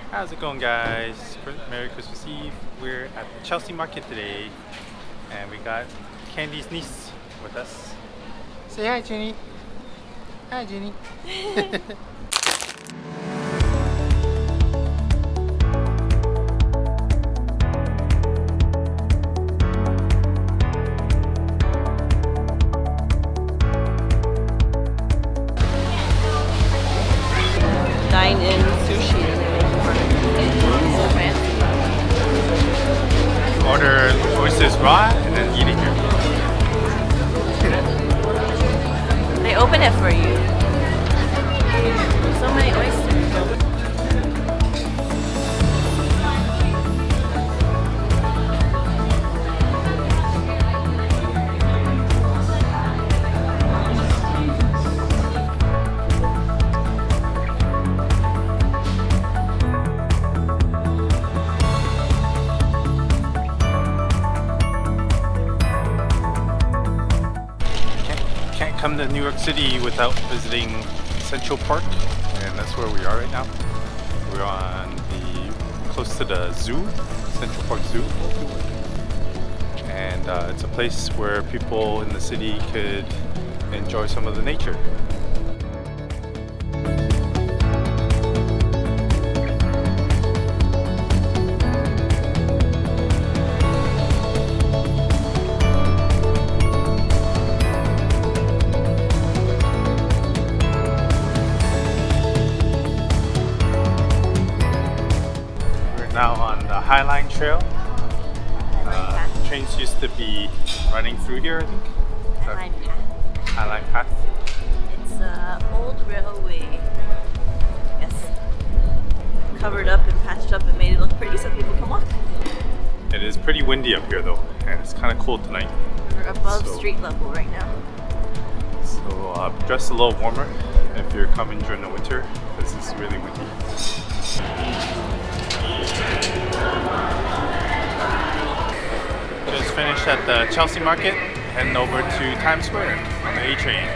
How's it going, guys? Merry Christmas Eve. We're at the Chelsea market today and we got Candy's niece with us. Say hi, Jenny. Hi, Jenny. Dine-in sushi. So fancy. Order oysters raw and then eat it here. They open it for you. So many oysters. Can't come to New York City without visiting Central Park, and that's where we are right now. We're on close to the zoo, Central Park Zoo, and it's a place where people in the city could enjoy some of the nature. Now on the High Line Trail. Trains used to be running through here, I think. High Line Path. High Line Path. It's an old railway. Yes. Covered up and patched up and made it look pretty so people can walk. It is pretty windy up here though, and it's kind of cold tonight. We're above street level right now. So dress a little warmer if you're coming during the winter, because it's really windy. Just finished at the Chelsea market, heading over to Times Square on the A train.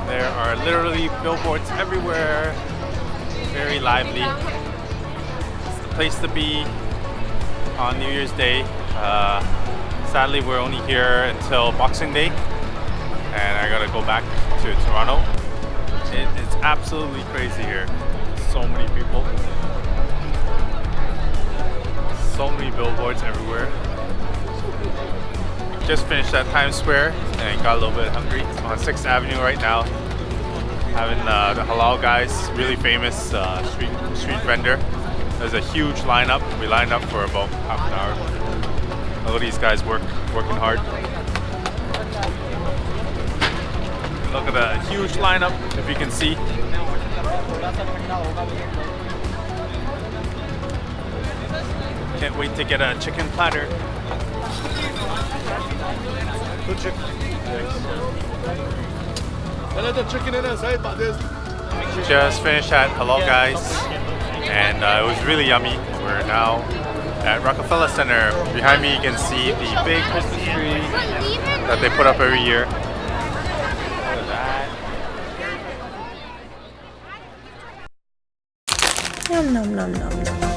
There are literally billboards everywhere, very lively. It's the place to be on New Year's Day. Sadly, we're only here until Boxing Day, and I gotta go back to Toronto. It's absolutely crazy here. So many people. So many billboards everywhere. Just finished at Times Square and got a little bit hungry. On 6th Avenue right now. Having the Halal guys, really famous street vendor. There's a huge lineup. We lined up for about half an hour. All these guys working hard. Look at the huge lineup, if you can see. Can't wait to get a chicken platter. Good chicken. Just finished at Halal guys, and it was really yummy. We're now at Rockefeller Center. Behind me you can see the big Christmas tree that they put up every year. Look at that. Nom nom nom nom nom.